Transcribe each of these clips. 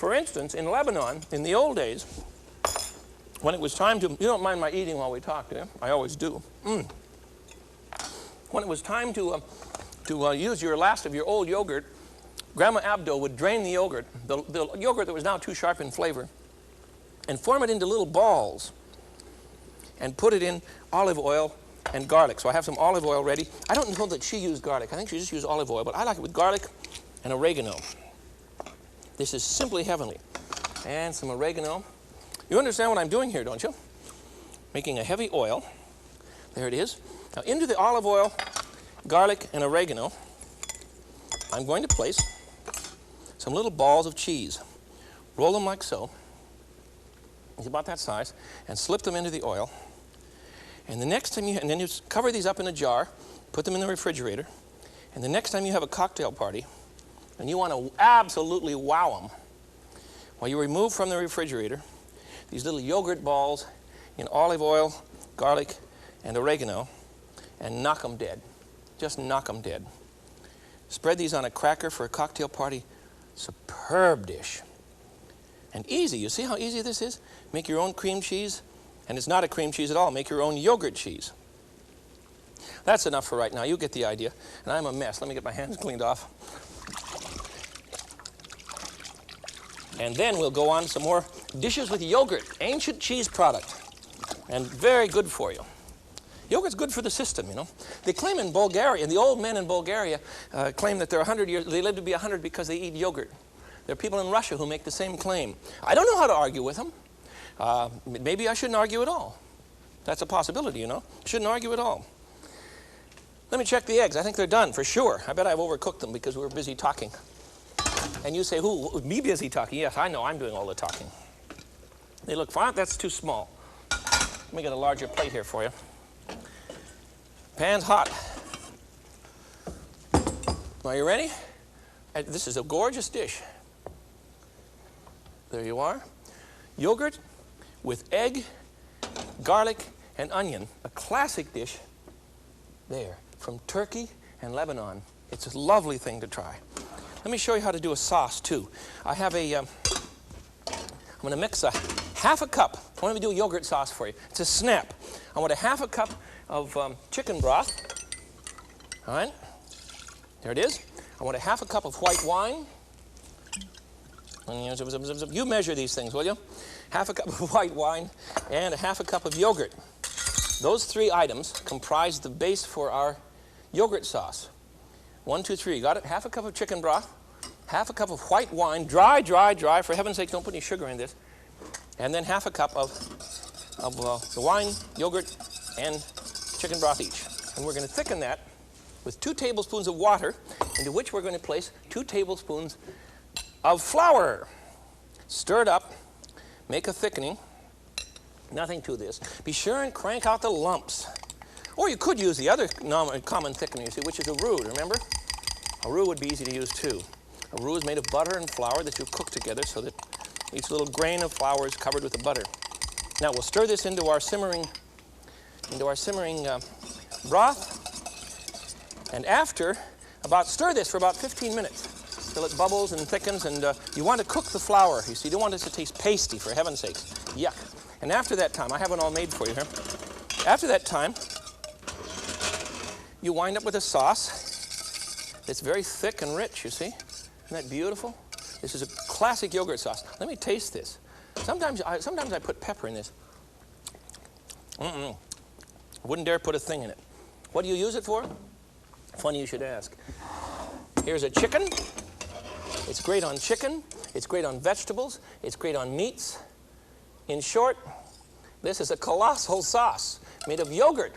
For instance, in Lebanon, in the old days, when it was time to, you don't mind my eating while we talk, do you? I always do. When it was time to use your last of your old yogurt, Grandma Abdo would drain the yogurt that was now too sharp in flavor, and form it into little balls and put it in olive oil and garlic. So I have some olive oil ready. I don't know that she used garlic. I think she just used olive oil, but I like it with garlic and oregano. This is simply heavenly. And some oregano. You understand what I'm doing here, don't you? Making a heavy oil. There it is. Now into the olive oil, garlic, and oregano, I'm going to place some little balls of cheese. Roll them like so. It's about that size. And slip them into the oil. And the next time and then you cover these up in a jar, put them in the refrigerator. And the next time you have a cocktail party, and you want to absolutely wow them, well, you remove from the refrigerator these little yogurt balls in olive oil, garlic, and oregano, and knock them dead. Just knock them dead. Spread these on a cracker for a cocktail party. Superb dish. And easy. You see how easy this is? Make your own cream cheese. And it's not a cream cheese at all. Make your own yogurt cheese. That's enough for right now. You get the idea. And I'm a mess. Let me get my hands cleaned off. And then we'll go on to some more dishes with yogurt. Ancient cheese product. And very good for you. Yogurt's good for the system, you know. They claim in Bulgaria, the old men in Bulgaria claim that they're 100 years, they live to be 100 because they eat yogurt. There are people in Russia who make the same claim. I don't know how to argue with them. Maybe I shouldn't argue at all. That's a possibility, you know. Shouldn't argue at all. Let me check the eggs. I think they're done for sure. I bet I've overcooked them because we were busy talking. And you say, who? Me busy talking? Yes, I know I'm doing all the talking. They look fine. That's too small. Let me get a larger plate here for you. Pan's hot. Are you ready? This is a gorgeous dish. There you are. Yogurt with egg, garlic, and onion. A classic dish there from Turkey and Lebanon. It's a lovely thing to try. Let me show you how to do a sauce too. I have a, I'm going to mix half a cup. I want to do a yogurt sauce for you. It's a snap. I want a half a cup of chicken broth. All right. There it is. I want a half a cup of white wine. You measure these things, will you? Half a cup of white wine and a half a cup of yogurt. Those three items comprise the base for our yogurt sauce. 1, 2, 3. Got it? Half a cup of chicken broth, half a cup of white wine, dry, dry, dry. For heaven's sake, don't put any sugar in this. And then half a cup of the wine, yogurt, and chicken broth each. And we're going to thicken that with 2 tablespoons of water, into which we're going to place 2 tablespoons of flour. Stir it up, make a thickening. Nothing to this. Be sure and crank out the lumps. Or you could use the other common thickener, you see, which is a roux, remember? A roux would be easy to use too. A roux is made of butter and flour that you cook together so that each little grain of flour is covered with the butter. Now we'll stir this into our simmering broth. And after, stir this for about 15 minutes till it bubbles and thickens. And you want to cook the flour. You see, you don't want it to taste pasty, for heaven's sakes. Yuck. And after that time, I have it all made for you here. After that time, you wind up with a sauce that's very thick and rich, you see? Isn't that beautiful? This is a classic yogurt sauce. Let me taste this. Sometimes I put pepper in this. I wouldn't dare put a thing in it. What do you use it for? Funny you should ask. Here's a chicken. It's great on chicken. It's great on vegetables. It's great on meats. In short, this is a colossal sauce made of yogurt.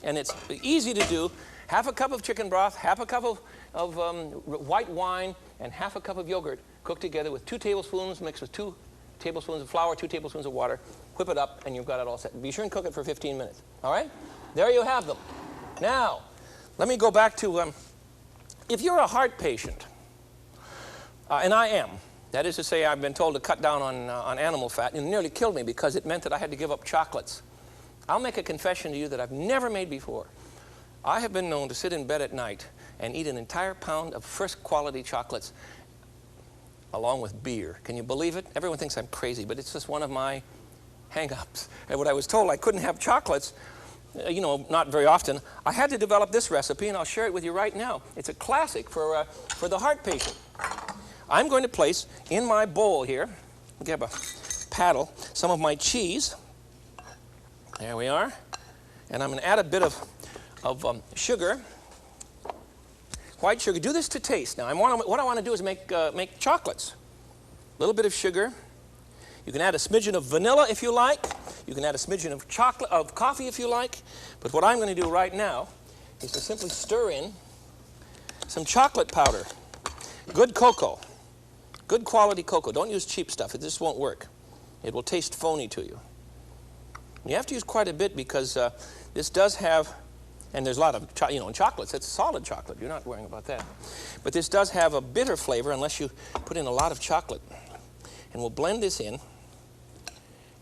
And it's easy to do. Half a cup of chicken broth, half a cup of white wine, and half a cup of yogurt cooked together with 2 tablespoons, mixed with 2 tablespoons of flour, 2 tablespoons of water. Whip it up, and you've got it all set. Be sure and cook it for 15 minutes. All right? There you have them. Now, let me go back to, if you're a heart patient, and I am, that is to say, I've been told to cut down on animal fat, and it nearly killed me because it meant that I had to give up chocolates. I'll make a confession to you that I've never made before. I have been known to sit in bed at night and eat an entire pound of first quality chocolates along with beer. Can you believe it? Everyone thinks I'm crazy, but it's just one of my hang-ups. And when I was told I couldn't have chocolates, you know, not very often, I had to develop this recipe, and I'll share it with you right now. It's a classic for the heart patient. I'm going to place in my bowl here, I'll grab a paddle, some of my cheese. There we are. And I'm going to add a bit of sugar, white sugar. Do this to taste. Now, what I want to do is make chocolates. A little bit of sugar. You can add a smidgen of vanilla if you like. You can add a smidgen of coffee if you like. But what I'm going to do right now is to simply stir in some chocolate powder. Good cocoa. Good quality cocoa. Don't use cheap stuff. It just won't work. It will taste phony to you. You have to use quite a bit because this does have, and there's a lot of, in chocolates, it's solid chocolate. You're not worrying about that. But this does have a bitter flavor unless you put in a lot of chocolate. And we'll blend this in.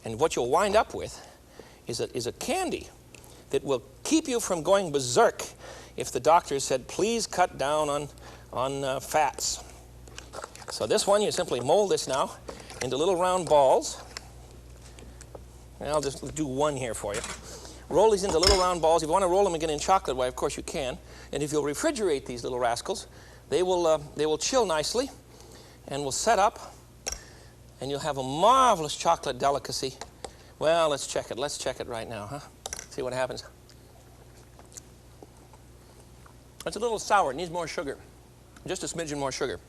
And what you'll wind up with is a candy that will keep you from going berserk if the doctor said, please cut down on fats. So this one, you simply mold this now into little round balls. And I'll just do one here for you. Roll these into little round balls. If you want to roll them again in chocolate, why, of course you can. And if you'll refrigerate these little rascals, they will chill nicely and will set up. And you'll have a marvelous chocolate delicacy. Well, let's check it. Let's check it right now, huh? See what happens. It's a little sour. It needs more sugar. Just a smidgen more sugar.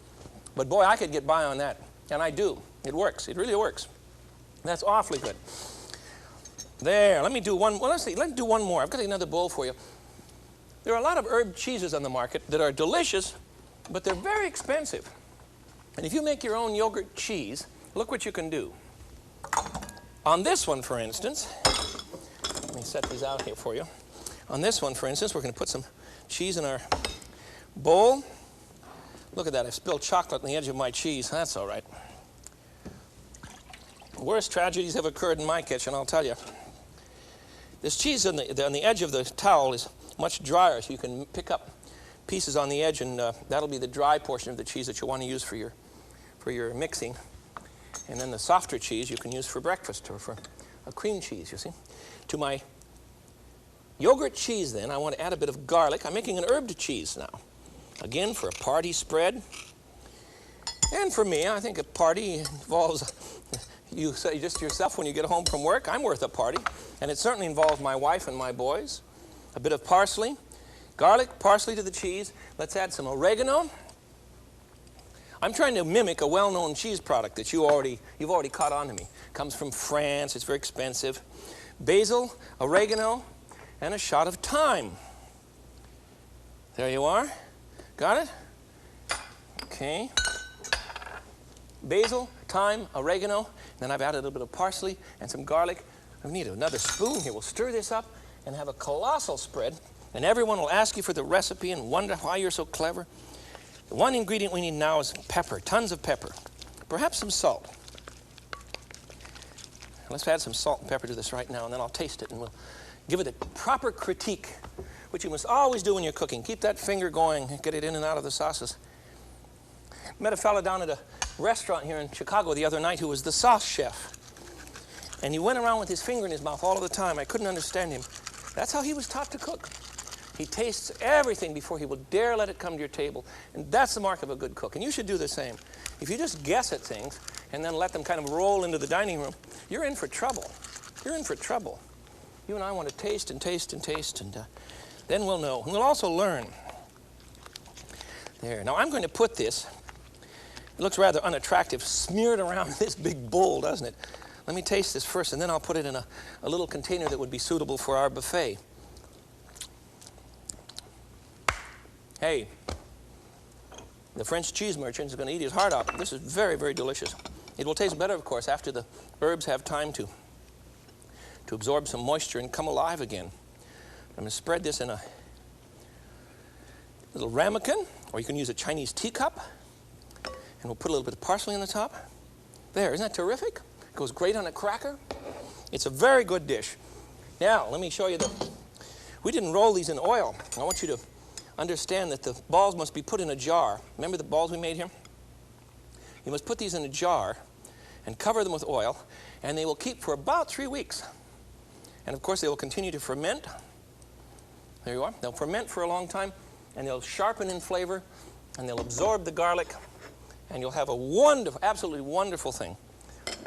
But boy, I could get by on that. And I do. It works. It really works. That's awfully good. There. Let me do one. Well, let's see. Let's do one more. I've got another bowl for you. There are a lot of herb cheeses on the market that are delicious, but they're very expensive. And if you make your own yogurt cheese, look what you can do. On this one, for instance, let me set these out here for you. On this one, for instance, we're going to put some cheese in our bowl. Look at that. I've spilled chocolate on the edge of my cheese. That's all right. Worst tragedies have occurred in my kitchen, I'll tell you. This cheese on the edge of the towel is much drier, so you can pick up pieces on the edge, and that'll be the dry portion of the cheese that you want to use for your mixing. And then the softer cheese you can use for breakfast or for a cream cheese, you see. To my yogurt cheese, then, I want to add a bit of garlic. I'm making an herbed cheese now. Again, for a party spread. And for me, I think a party involves, you say just yourself when you get home from work, I'm worth a party. And it certainly involves my wife and my boys. A bit of parsley, garlic, parsley to the cheese. Let's add some oregano. I'm trying to mimic a well-known cheese product that you've already caught on to me. Comes from France. It's very expensive. Basil, oregano, and a shot of thyme. There you are. Got it? Okay. Basil, thyme, oregano. Then I've added a little bit of parsley and some garlic. I need another spoon here. We'll stir this up and have a colossal spread. And everyone will ask you for the recipe and wonder why you're so clever. The one ingredient we need now is pepper, tons of pepper. Perhaps some salt. Let's add some salt and pepper to this right now, and then I'll taste it, and we'll give it a proper critique, which you must always do when you're cooking. Keep that finger going, get it in and out of the sauces. Met a fellow down at a restaurant here in Chicago the other night who was the sauce chef. And he went around with his finger in his mouth all of the time. I couldn't understand him. That's how he was taught to cook. He tastes everything before he will dare let it come to your table. And that's the mark of a good cook. And you should do the same. If you just guess at things and then let them kind of roll into the dining room, you're in for trouble. You're in for trouble. You and I want to taste and taste and taste, and then we'll know. And we'll also learn. There. Now I'm going to put this, it looks rather unattractive, smeared around this big bowl, doesn't it? Let me taste this first, and then I'll put it in a little container that would be suitable for our buffet. Hey, the French cheese merchant is going to eat his heart out. This is very, very delicious. It will taste better, of course, after the herbs have time to absorb some moisture and come alive again. I'm going to spread this in a little ramekin, or you can use a Chinese teacup, and we'll put a little bit of parsley on the top. There, isn't that terrific? It goes great on a cracker. It's a very good dish. Now, let me show you we didn't roll these in oil. I want you to understand that the balls must be put in a jar. Remember the balls we made here? You must put these in a jar and cover them with oil, and they will keep for about 3 weeks. And of course, they will continue to ferment. There you are. They'll ferment for a long time, and they'll sharpen in flavor, and they'll absorb the garlic, and you'll have a wonderful, absolutely wonderful thing.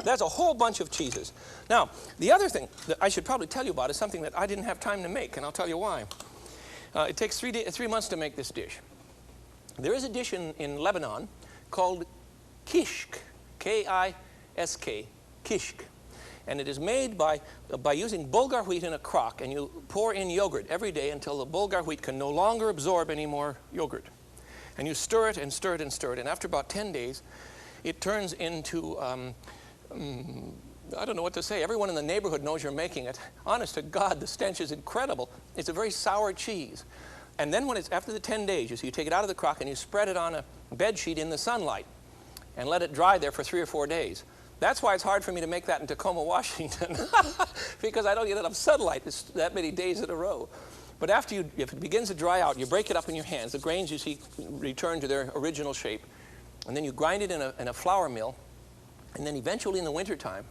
That's a whole bunch of cheeses. Now, the other thing that I should probably tell you about is something that I didn't have time to make, and I'll tell you why. It takes 3 months to make this dish. There is a dish in Lebanon called kishk, K-I-S-K, kishk. And it is made by using Bulgar wheat in a crock, and you pour in yogurt every day until the Bulgar wheat can no longer absorb any more yogurt. And you stir it and stir it and stir it, and after about 10 days, it turns into, I don't know what to say. Everyone in the neighborhood knows you're making it. Honest to God, the stench is incredible. It's a very sour cheese. And then when it's after the 10 days, you see, you take it out of the crock and you spread it on a bed sheet in the sunlight and let it dry there for 3 or 4 days. That's why it's hard for me to make that in Tacoma, Washington, because I don't get enough sunlight that many days in a row. But after if it begins to dry out, you break it up in your hands. The grains, you see, return to their original shape. And then you grind it in a flour mill. And then eventually in the wintertime,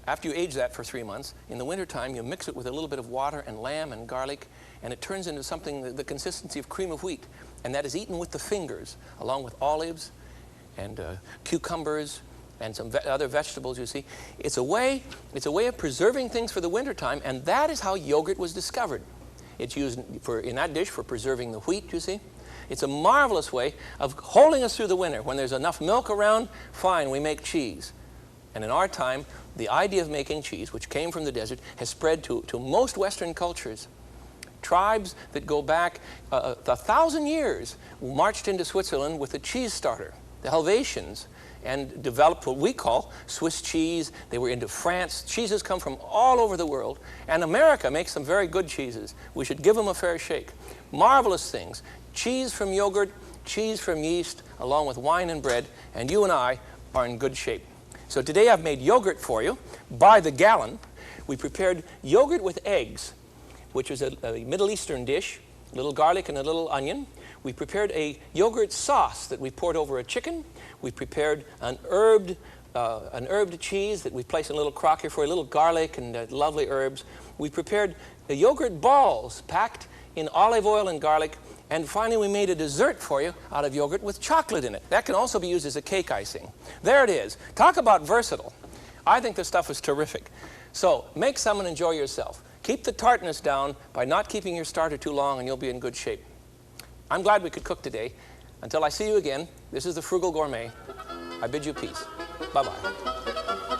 after you age that for 3 months, in the wintertime, you mix it with a little bit of water and lamb and garlic, and it turns into something, the consistency of cream of wheat. And that is eaten with the fingers, along with olives and cucumbers and some other vegetables, you see. It's a way of preserving things for the wintertime, and that is how yogurt was discovered. It's used in that dish for preserving the wheat, you see. It's a marvelous way of holding us through the winter. When there's enough milk around, fine, we make cheese. And in our time, the idea of making cheese, which came from the desert, has spread to most Western cultures. Tribes that go back 1,000 years marched into Switzerland with a cheese starter, the Helvetians, and developed what we call Swiss cheese. They were into France. Cheeses come from all over the world, and America makes some very good cheeses. We should give them a fair shake. Marvelous things. Cheese from yogurt, cheese from yeast, along with wine and bread, and you and I are in good shape. So today I've made yogurt for you by the gallon. We prepared yogurt with eggs, which is a Middle Eastern dish, a little garlic and a little onion. We prepared a yogurt sauce that we poured over a chicken. We prepared an herbed cheese that we placed in a little crock here for a little garlic and lovely herbs. We prepared the yogurt balls packed in olive oil and garlic. And finally, we made a dessert for you out of yogurt with chocolate in it. That can also be used as a cake icing. There it is. Talk about versatile. I think this stuff is terrific. So make some and enjoy yourself. Keep the tartness down by not keeping your starter too long, and you'll be in good shape. I'm glad we could cook today. Until I see you again, this is the Frugal Gourmet. I bid you peace. Bye-bye.